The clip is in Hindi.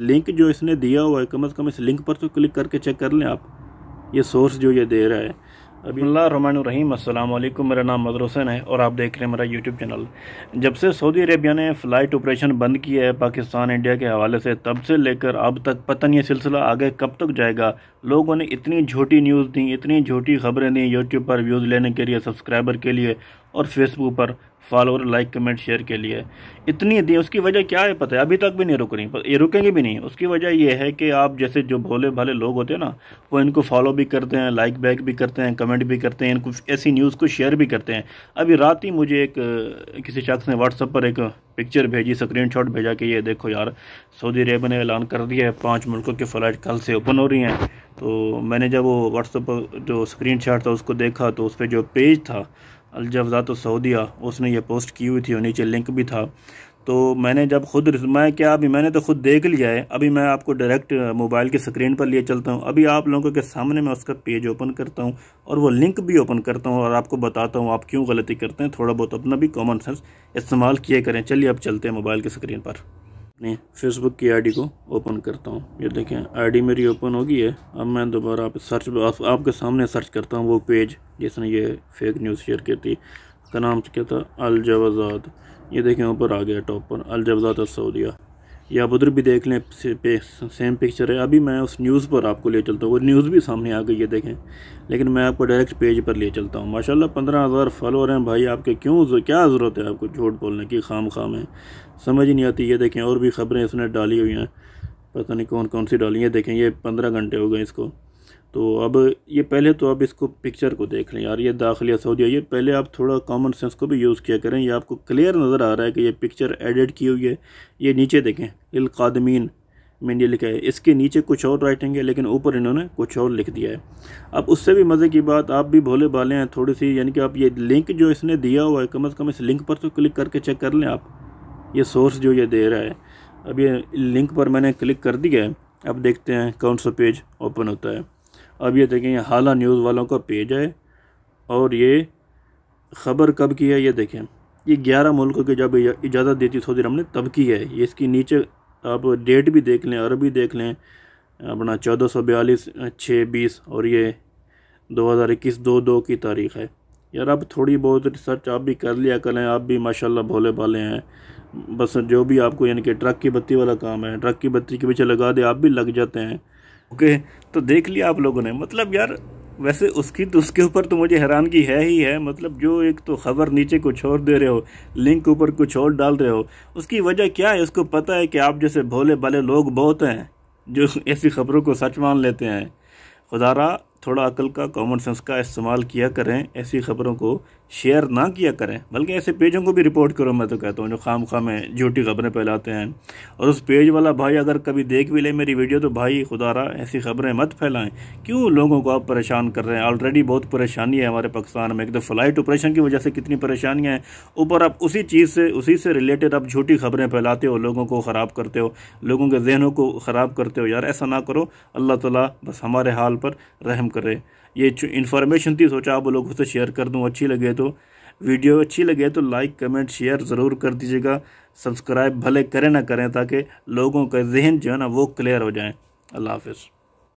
लिंक जो इसने दिया हुआ है कम से कम इस लिंक पर तो क्लिक करके चेक कर लें आप, ये सोर्स जो ये दे रहा है। बिस्मिल्लाहिर्रहमानिर्रहीम, अस्सलाम वालेकुम। मेरा नाम मदर हुसैन है और आप देख रहे हैं मेरा यूट्यूब चैनल। जब से सऊदी अरेबिया ने फ़्लाइट ऑपरेशन बंद किया है पाकिस्तान इंडिया के हवाले से, तब से लेकर अब तक पता नहीं ये सिलसिला आगे कब तक जाएगा। लोगों ने इतनी झूठी न्यूज़ दी, इतनी झूठी खबरें दी यूट्यूब पर व्यूज़ लेने के लिए, सब्सक्राइबर के लिए, और फेसबुक पर फॉलोअर, लाइक, कमेंट, शेयर के लिए इतनी दी। उसकी वजह क्या है पता है? अभी तक भी नहीं रुक रही, ये रुकेंगे भी नहीं। उसकी वजह यह है कि आप जैसे जो भोले भाले लोग होते हैं ना, वो इनको फॉलो भी करते हैं, लाइक बैक भी करते हैं, कमेंट भी करते हैं, इनको ऐसी न्यूज़ को शेयर भी करते हैं। अभी रात ही मुझे किसी शख्स ने व्हाट्सएप पर एक पिक्चर भेजी, स्क्रीनशॉट भेजा कि ये देखो यार, सऊदी अरेबिया ने ऐलान कर दिया है 5 मुल्कों की फ़्लाइट कल से ओपन हो रही हैं। तो मैंने जब वो व्हाट्सएप पर जो स्क्रीनशॉट था उसको देखा, तो उस पर जो पेज था अल जवाज़ात सऊदिया, उसने ये पोस्ट की हुई थी और नीचे लिंक भी था। तो मैंने जब खुद अभी मैंने तो खुद देख लिया है। अभी मैं आपको डायरेक्ट मोबाइल की स्क्रीन पर लिए चलता हूँ। अभी आप लोगों के सामने मैं उसका पेज ओपन करता हूँ और वो लिंक भी ओपन करता हूँ और आपको बताता हूँ आप क्यों गलती करते हैं। थोड़ा बहुत अपना भी कॉमन सेंस इस्तेमाल किए करें। चलिए अब चलते हैं मोबाइल की स्क्रीन पर। अपनी फेसबुक की आईडी को ओपन करता हूँ। ये देखें, आईडी मेरी ओपन हो गई है। अब मैं दोबारा आपके सामने सर्च करता हूँ वो पेज जिसने ये फेक न्यूज़ शेयर की थी। उसका नाम क्या था? अल जवाज़ात। ये देखें ऊपर आ गया टॉप पर, अल जवाज़ात सऊदिया। या आप उधर भी देख लें, सेम पिक्चर है। अभी मैं उस न्यूज़ पर आपको ले चलता हूँ, वो न्यूज़ भी सामने आ गई है देखें, लेकिन मैं आपको डायरेक्ट पेज पर ले चलता हूँ। माशाल्लाह 15,000 फॉलोअर हैं भाई आपके। क्या ज़रूरत है आपको झूठ बोलने की खाम में? समझ ही नहीं आती। ये देखें और भी खबरें इसने डाली हुई हैं, पता नहीं कौन कौन सी डाली हैं। देखें ये 15 घंटे हो गए इसको। तो अब ये पहले तो अब इसको पिक्चर को देख लें यार, ये दाखिलिया सऊदिया। ये पहले आप थोड़ा कॉमन सेंस को भी यूज़ किया करें। ये आपको क्लियर नज़र आ रहा है कि ये पिक्चर एडिट की हुई है। ये नीचे देखें, लिल कादमीन मैंने लिखा है, इसके नीचे कुछ और राइटिंग है लेकिन ऊपर इन्होंने कुछ और लिख दिया है। अब उससे भी मज़े की बात, आप भी भोले भाले हैं थोड़ी सी, यानी कि आप ये लिंक जो इसने दिया हुआ है कम से कम इस लिंक पर तो क्लिक करके चेक कर लें आप, ये सोर्स जो ये दे रहा है। अब ये लिंक पर मैंने क्लिक कर दिया है। अब देखते हैं कौन सा पेज ओपन होता है। अब ये देखें, ये हाला न्यूज़ वालों का पेज है और ये ख़बर कब की है ये देखें, ये 11 मुल्कों की जब इजाज़त दी थी सऊदी अरब ने तब की है। ये इसकी नीचे आप डेट भी देख लें, अरबी देख लें, अपना 1442/6/20 और ये 2021/2/2 की तारीख़ है। यार अब थोड़ी बहुत रिसर्च आप भी कर लिया करें। आप भी माशाल्लाह भोले भाले हैं। बस जो भी आपको यानी कि ट्रक की बत्ती वाला काम है, ट्रक की बत्ती के पीछे लगा दे आप भी लग जाते हैं। ओके, तो देख लिया आप लोगों ने। मतलब यार वैसे उसके ऊपर तो मुझे हैरानगी है ही है। मतलब जो एक तो ख़बर नीचे कुछ और दे रहे हो, लिंक ऊपर कुछ और डाल रहे हो, उसकी वजह क्या है? उसको पता है कि आप जैसे भोले भाले लोग बहुत हैं जो ऐसी ख़बरों को सच मान लेते हैं। खुदारा थोड़ा अकल का, कॉमन सेंस का इस्तेमाल किया करें। ऐसी ख़बरों को शेयर ना किया करें, बल्कि ऐसे पेजों को भी रिपोर्ट करो। मैं तो कहता हूँ जो खाम में झूठी खबरें फैलाते हैं। और उस पेज वाला भाई अगर कभी देख भी ले मेरी वीडियो, तो भाई खुदारा ऐसी खबरें मत फैलाएं। क्यों लोगों को आप परेशान कर रहे हैं? ऑलरेडी बहुत परेशानी है हमारे पाकिस्तान में। एक तो फ़्लाइट ऑपरेशन की वजह से कितनी परेशानियाँ हैं, ऊपर आप उसी से रिलेटेड आप झूठी खबरें फैलाते हो, लोगों को ख़राब करते हो, लोगों के जहनों को ख़राब करते हो। यार ऐसा ना करो। अल्लाह ताला बस हमारे हाल पर रहम करे। ये इन्फॉर्मेशन थी, सोचा आप लोगों से शेयर कर दूं। अच्छी लगे तो वीडियो अच्छी लगे तो लाइक, कमेंट, शेयर ज़रूर कर दीजिएगा। सब्सक्राइब भले करें ना करें, ताकि लोगों का जहन जो है ना वो क्लियर हो जाए। अल्लाह हाफ़िज़।